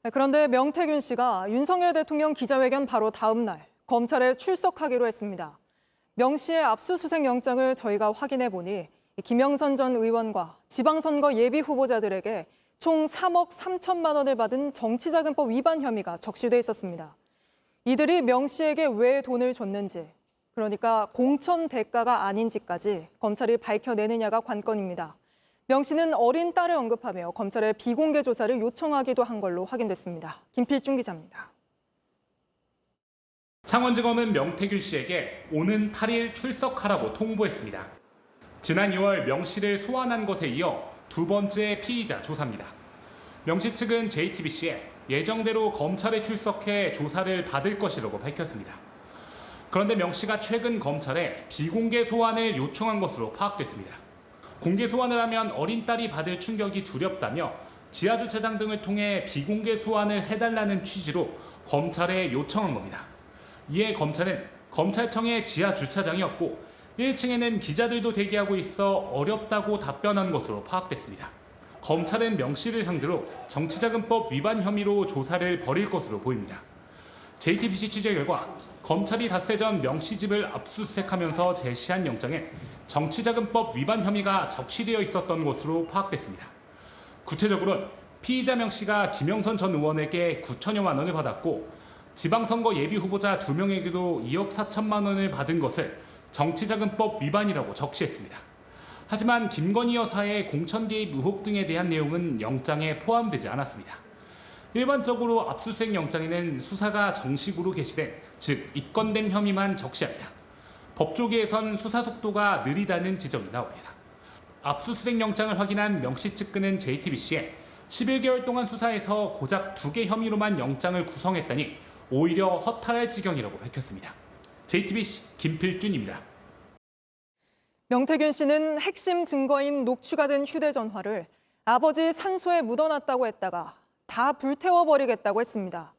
네, 그런데 명태균 씨가 윤석열 대통령 기자회견 바로 다음 날 검찰에 출석하기로 했습니다. 명 씨의 압수수색 영장을 저희가 확인해 보니 김영선 전 의원과 지방선거 예비 후보자들에게 총 3억 3천만 원을 받은 정치자금법 위반 혐의가 적시돼 있었습니다. 이들이 명 씨에게 왜 돈을 줬는지, 그러니까 공천 대가가 아닌지까지 검찰이 밝혀내느냐가 관건입니다. 명 씨는 어린 딸을 언급하며 검찰에 비공개 조사를 요청하기도 한 걸로 확인됐습니다. 김필중 기자입니다. 창원지검은 명태균 씨에게 오는 8일 출석하라고 통보했습니다. 지난 2월 명 씨를 소환한 것에 이어 두 번째 피의자 조사입니다. 명 씨 측은 JTBC에 예정대로 검찰에 출석해 조사를 받을 것이라고 밝혔습니다. 그런데 명 씨가 최근 검찰에 비공개 소환을 요청한 것으로 파악됐습니다. 공개 소환을 하면 어린 딸이 받을 충격이 두렵다며 지하주차장 등을 통해 비공개 소환을 해달라는 취지로 검찰에 요청한 겁니다. 이에 검찰은 검찰청의 지하주차장이었고 1층에는 기자들도 대기하고 있어 어렵다고 답변한 것으로 파악됐습니다. 검찰은 명 씨를 상대로 정치자금법 위반 혐의로 조사를 벌일 것으로 보입니다. JTBC 취재 결과 검찰이 닷새 전 명 씨 집을 압수수색하면서 제시한 영장에 정치자금법 위반 혐의가 적시되어 있었던 것으로 파악됐습니다. 구체적으로는 피의자 명 씨가 김영선 전 의원에게 9천여만 원을 받았고 지방선거 예비 후보자 2명에게도 2억 4천만 원을 받은 것을 정치자금법 위반이라고 적시했습니다. 하지만 김건희 여사의 공천 개입 의혹 등에 대한 내용은 영장에 포함되지 않았습니다. 일반적으로 압수수색 영장에는 수사가 정식으로 개시된, 즉 입건된 혐의만 적시합니다. 법조계에선 수사 속도가 느리다는 지적이 나옵니다. 압수수색 영장을 확인한 명 씨 측근은 JTBC에 11개월 동안 수사해서 고작 2개 혐의로만 영장을 구성했다니 오히려 허탈할 지경이라고 밝혔습니다. JTBC 김필준입니다. 명태균 씨는 핵심 증거인 녹취가 된 휴대전화를 아버지 산소에 묻어놨다고 했다가 다 불태워버리겠다고 했습니다.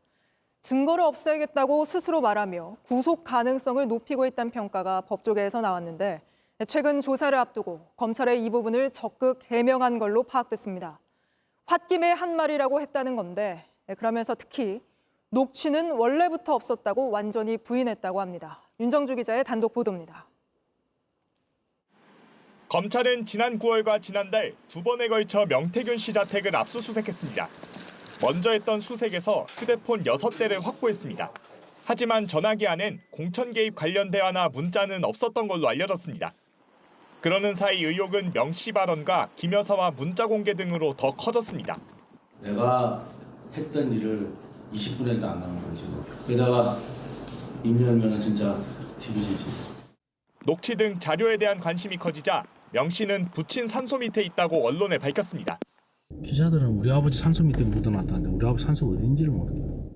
증거를 없애겠다고 스스로 말하며 구속 가능성을 높이고 있다는 평가가 법조계에서 나왔는데 최근 조사를 앞두고 검찰의 이 부분을 적극 해명한 걸로 파악됐습니다. 홧김에 한 말이라고 했다는 건데 그러면서 특히 녹취는 원래부터 없었다고 완전히 부인했다고 합니다. 윤정주 기자의 단독 보도입니다. 검찰은 지난 9월과 지난달 두 번에 걸쳐 명태균 씨 자택을 압수수색했습니다. 먼저 했던 수색에서 휴대폰 6대를 확보했습니다. 하지만 전화기 안엔 공천 개입 관련 대화나 문자는 없었던 걸로 알려졌습니다. 그러는 사이 의혹은 명 씨 발언과 김 여사와 문자 공개 등으로 더 커졌습니다. 내가 했던 일을 20분에도 안 나온 거지. 게다가 임열면은 진짜 TV지지. 녹취 등 자료에 대한 관심이 커지자 명 씨는 부친 산소 밑에 있다고 언론에 밝혔습니다. 기자들은 우리 아버지 산소 밑에 묻어놨다는데 우리 아버지 산소 어딘지를 모르겠어요.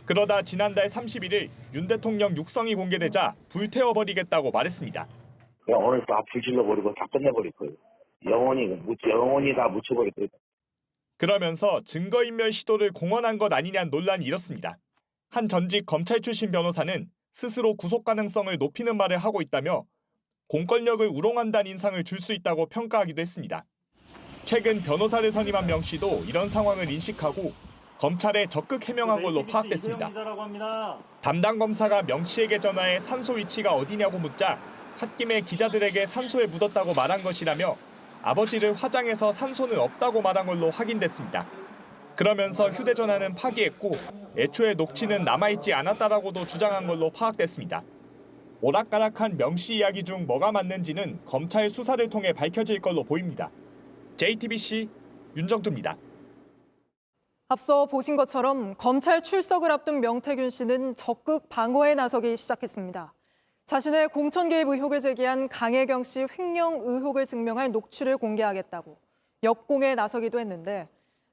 그러다 지난달 31일 윤 대통령 육성이 공개되자 불태워버리겠다고 말했습니다. 오늘 다 불질러버리고 다 끝내버릴 거예요. 영원히 다 묻혀버릴 거예요. 그러면서 증거인멸 시도를 공언한 것 아니냐는 논란이 일었습니다. 한 전직 검찰 출신 변호사는 스스로 구속 가능성을 높이는 말을 하고 있다며 공권력을 우롱한다는 인상을 줄 수 있다고 평가하기도 했습니다. 최근 변호사를 선임한 명 씨도 이런 상황을 인식하고 검찰에 적극 해명한 걸로 파악됐습니다. 담당 검사가 명 씨에게 전화해 산소 위치가 어디냐고 묻자 홧김에 기자들에게 산소에 묻었다고 말한 것이라며 아버지를 화장해서 산소는 없다고 말한 걸로 확인됐습니다. 그러면서 휴대전화는 파기했고 애초에 녹취는 남아있지 않았다라고도 주장한 걸로 파악됐습니다. 오락가락한 명 씨 이야기 중 뭐가 맞는지는 검찰 수사를 통해 밝혀질 걸로 보입니다. JTBC 윤정주입니다. 앞서 보신 것처럼 검찰 출석을 앞둔 명태균 씨는 적극 방어에 나서기 시작했습니다. 자신의 공천 개입 의혹을 제기한 강혜경 씨 횡령 의혹을 증명할 녹취를 공개하겠다고 역공에 나서기도 했는데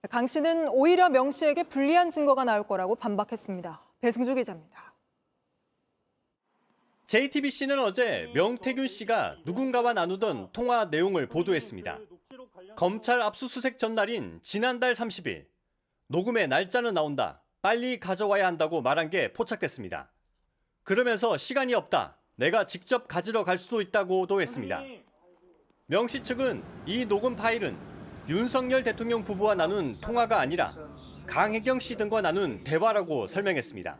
강 씨는 오히려 명 씨에게 불리한 증거가 나올 거라고 반박했습니다. 배승주 기자입니다. JTBC는 어제 명태균 씨가 누군가와 나누던 통화 내용을 보도했습니다. 검찰 압수수색 전날인 지난달 30일, 녹음의 날짜는 나온다, 빨리 가져와야 한다고 말한 게 포착됐습니다. 그러면서 시간이 없다, 내가 직접 가지러 갈 수도 있다고도 했습니다. 명 씨 측은 이 녹음 파일은 윤석열 대통령 부부와 나눈 통화가 아니라 강혜경 씨 등과 나눈 대화라고 설명했습니다.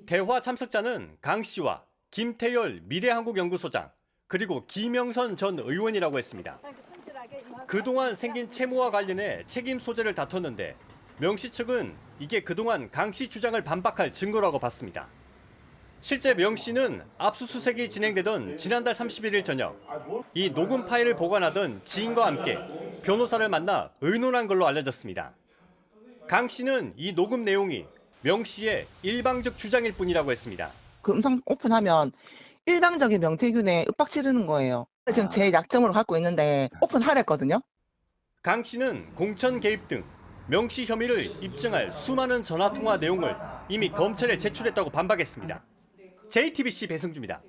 대화 참석자는 강 씨와 김태열 미래한국연구소장 그리고 김영선 전 의원이라고 했습니다. 그동안 생긴 채무와 관련해 책임 소재를 다퉜는데 명 씨 측은 이게 그동안 강 씨 주장을 반박할 증거라고 봤습니다. 실제 명 씨는 압수수색이 진행되던 지난달 31일 저녁 이 녹음 파일을 보관하던 지인과 함께 변호사를 만나 의논한 걸로 알려졌습니다. 강 씨는 이 녹음 내용이 명 씨의 일방적 주장일 뿐이라고 했습니다. 그 음성 오픈하면 일방적인 명태균에 윽박 지르는 거예요. 지금 제 약점으로 갖고 있는데 오픈하랬거든요. 강 씨는 공천 개입 등 명 씨 혐의를 입증할 수많은 전화통화 내용을 이미 검찰에 제출했다고 반박했습니다. JTBC 배승주입니다.